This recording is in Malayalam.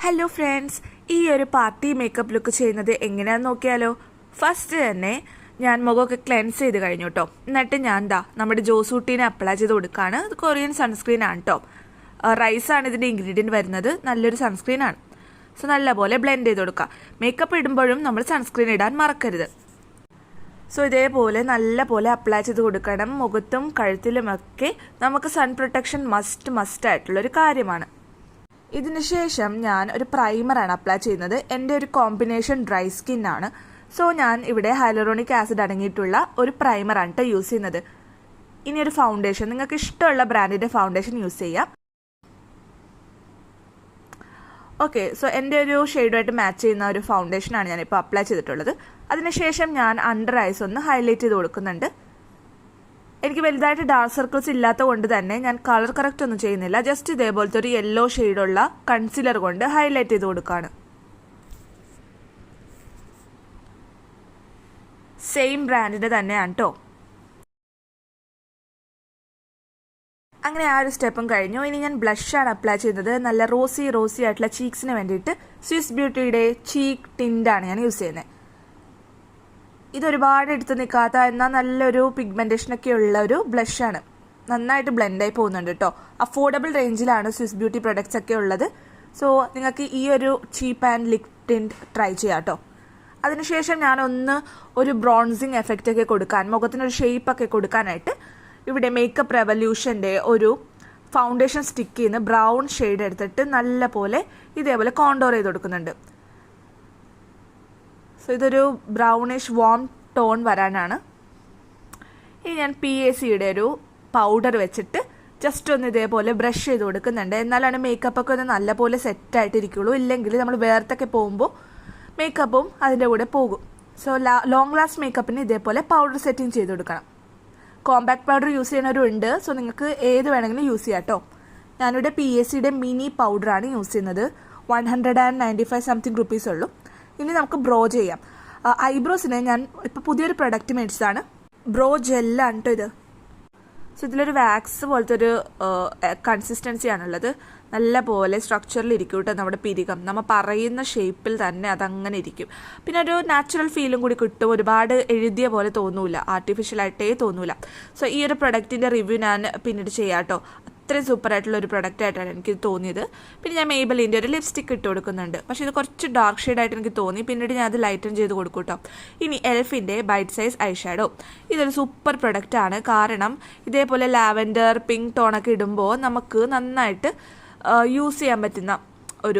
ഹലോ ഫ്രണ്ട്സ്, ഈ ഒരു പാർട്ടി മേക്കപ്പ് ലുക്ക് ചെയ്യുന്നത് എങ്ങനെയാണെന്ന് നോക്കിയാലോ. ഫസ്റ്റ് തന്നെ ഞാൻ മുഖമൊക്കെ ക്ലെൻസ് ചെയ്ത് കഴിഞ്ഞു കേട്ടോ. എന്നിട്ട് ഞാൻ നമ്മുടെ ജോസൂട്ടീനെ അപ്ലൈ ചെയ്ത് കൊടുക്കുകയാണ്. അത് കൊറിയൻ സൺസ്ക്രീൻ ആണ് കേട്ടോ. റൈസാണ് ഇതിൻ്റെ ഇൻഗ്രീഡിയൻറ്റ് വരുന്നത്. നല്ലൊരു സൺസ്ക്രീൻ ആണ്. സോ നല്ലപോലെ ബ്ലെൻഡ് ചെയ്ത് കൊടുക്കുക. മേക്കപ്പ് ഇടുമ്പോഴും നമ്മൾ സൺസ്ക്രീൻ ഇടാൻ മറക്കരുത്. സോ ഇതേപോലെ നല്ല അപ്ലൈ ചെയ്ത് കൊടുക്കണം. മുഖത്തും കഴുത്തിലുമൊക്കെ നമുക്ക് സൺ പ്രൊട്ടക്ഷൻ മസ്റ്റ് ആയിട്ടുള്ളൊരു കാര്യമാണ്. ഇതിന് ശേഷം ഞാൻ ഒരു പ്രൈമറാണ് അപ്ലൈ ചെയ്യുന്നത്. എൻ്റെ ഒരു കോമ്പിനേഷൻ ഡ്രൈ സ്കിൻ ആണ്. സോ ഞാൻ ഇവിടെ ഹൈലറോണിക് ആസിഡ് അടങ്ങിയിട്ടുള്ള ഒരു പ്രൈമറാണ് കേട്ടോ യൂസ് ചെയ്യുന്നത്. ഇനി ഒരു ഫൗണ്ടേഷൻ, നിങ്ങൾക്ക് ഇഷ്ടമുള്ള ബ്രാൻഡിൻ്റെ ഫൗണ്ടേഷൻ യൂസ് ചെയ്യാം. ഓക്കെ, സോ എൻ്റെ ഒരു ഷെയ്ഡുമായിട്ട് മാച്ച് ചെയ്യുന്ന ഒരു ഫൗണ്ടേഷനാണ് ഞാനിപ്പോൾ അപ്ലൈ ചെയ്തിട്ടുള്ളത്. അതിനുശേഷം ഞാൻ അണ്ടർ ഐസ് ഒന്ന് ഹൈലൈറ്റ് ചെയ്ത് കൊടുക്കുന്നുണ്ട്. എനിക്ക് വലുതായിട്ട് ഡാർക്ക് സർക്കിൾസ് ഇല്ലാത്ത കൊണ്ട് തന്നെ ഞാൻ കളർ കറക്റ്റ് ഒന്നും ചെയ്യുന്നില്ല. ജസ്റ്റ് ഇതേപോലത്തെ ഒരു യെല്ലോ ഷെയ്ഡുള്ള കൺസീലർ കൊണ്ട് ഹൈലൈറ്റ് ചെയ്ത് കൊടുക്കുകയാണ്. സെയിം ബ്രാൻഡിൻ്റെ തന്നെയാണ് കേട്ടോ. അങ്ങനെ ആ ഒരു സ്റ്റെപ്പും കഴിഞ്ഞു. ഇനി ഞാൻ ബ്ലഷാണ് അപ്ലൈ ചെയ്യുന്നത്. നല്ല റോസി ആയിട്ടുള്ള ചീക്സിന് വേണ്ടിയിട്ട് സ്വിസ് ബ്യൂട്ടിയുടെ ചീക്ക് ടിൻ്റാണ് ഞാൻ യൂസ് ചെയ്യുന്നത്. ഇതൊരുപാട് എടുത്ത് നിൽക്കാത്ത എന്നാൽ നല്ലൊരു പിഗ്മെൻറ്റേഷനൊക്കെ ഉള്ള ഒരു ബ്ലഷാണ്. നന്നായിട്ട് ബ്ലെൻഡായി പോകുന്നുണ്ട് കേട്ടോ. അഫോർഡബിൾ റേഞ്ചിലാണ് സ്വിസ് ബ്യൂട്ടി പ്രൊഡക്ട്സ് ഒക്കെ ഉള്ളത്. സോ നിങ്ങൾക്ക് ഈ ഒരു ചീപ്പ് ആൻഡ് ലിപ് ടിൻറ്റ് ട്രൈ ചെയ്യാം കേട്ടോ. അതിനുശേഷം ഞാനൊന്ന് ഒരു ബ്രോൺസിങ് എഫക്റ്റ് ഒക്കെ കൊടുക്കാൻ, മുഖത്തിനൊരു ഷേപ്പൊക്കെ കൊടുക്കാനായിട്ട് ഇവിടെ മേക്കപ്പ് റെവല്യൂഷൻ്റെ ഒരു ഫൗണ്ടേഷൻ സ്റ്റിക്ക് ചെയ്യുന്ന ബ്രൗൺ ഷെയ്ഡ് എടുത്തിട്ട് നല്ല ഇതേപോലെ കോണ്ടോർ ചെയ്ത് കൊടുക്കുന്നുണ്ട്. സോ ഇതൊരു ബ്രൗണിഷ് വാം ടോൺ വരാനാണ്. ഇനി ഞാൻ PACയുടെ ഒരു പൗഡർ വെച്ചിട്ട് ജസ്റ്റ് ഒന്ന് ഇതേപോലെ ബ്രഷ് ചെയ്ത് കൊടുക്കുന്നുണ്ട്. എന്നാലാണ് മേക്കപ്പൊക്കെ ഒന്ന് നല്ലപോലെ സെറ്റായിട്ടിരിക്കുള്ളൂ. ഇല്ലെങ്കിൽ നമ്മൾ വേർത്തൊക്കെ പോകുമ്പോൾ മേക്കപ്പും അതിൻ്റെ കൂടെ പോകും. സോ ലോങ് ലാസ്റ്റ് മേക്കപ്പിന് ഇതേപോലെ പൗഡർ സെറ്റിങ് ചെയ്ത് കൊടുക്കണം. കോമ്പാക്ട് പൗഡർ യൂസ് ചെയ്യുന്നവരുണ്ട്. സോ നിങ്ങൾക്ക് ഏത് വേണമെങ്കിലും യൂസ് ചെയ്യാം കേട്ടോ. ഞാനിവിടെ PACയുടെ മിനി പൗഡറാണ് യൂസ് ചെയ്യുന്നത്. 195 സംതിങ് റുപ്പീസ് ഉള്ളൂ. ഇനി നമുക്ക് ബ്രോ ചെയ്യാം. ഐബ്രോസിന് ഞാൻ ഇപ്പോൾ പുതിയൊരു പ്രൊഡക്റ്റ് മേടിച്ചതാണ്. ബ്രോ ജെല്ലാണ് കേട്ടോ ഇത്. സോ ഇതിലൊരു വാക്സ് പോലത്തെ ഒരു കൺസിസ്റ്റൻസിയാണുള്ളത്. നല്ല സ്ട്രക്ചറിൽ ഇരിക്കും കേട്ടോ നമ്മുടെ പിരികം. നമ്മൾ പറയുന്ന ഷേപ്പിൽ തന്നെ അതങ്ങനെ ഇരിക്കും. പിന്നെ ഒരു നാച്ചുറൽ ഫീലും കൂടി കിട്ടും. ഒരുപാട് എഴുതിയ പോലെ തോന്നൂല, ആർട്ടിഫിഷ്യലായിട്ടേ തോന്നൂല. സോ ഈ ഒരു പ്രൊഡക്റ്റിൻ്റെ റിവ്യൂ ഞാൻ പിന്നീട് ചെയ്യാം കേട്ടോ. അത്രയും സൂപ്പറായിട്ടുള്ള ഒരു പ്രൊഡക്റ്റ് ആയിട്ടാണ് എനിക്ക് തോന്നിയത്. പിന്നെ ഞാൻ മേബലിൻ്റെ ഒരു ലിപ്സ്റ്റിക്ക് ഇട്ട് കൊടുക്കുന്നുണ്ട്. പക്ഷേ ഇത് കുറച്ച് ഡാർക്ക് ഷെയ്ഡായിട്ട് എനിക്ക് തോന്നി. പിന്നീട് ഞാൻ അത് ലൈറ്റൻ ചെയ്ത് കൊടുക്കും കേട്ടോ. ഇനി എൽഫിൻ്റെ ബൈറ്റ് സൈസ് ഐ ഷാഡോ. ഇതൊരു സൂപ്പർ പ്രൊഡക്റ്റാണ്. കാരണം ഇതേപോലെ ലാവൻഡർ പിങ്ക് ടോണൊക്കെ ഇടുമ്പോൾ നമുക്ക് നന്നായിട്ട് യൂസ് ചെയ്യാൻ പറ്റുന്ന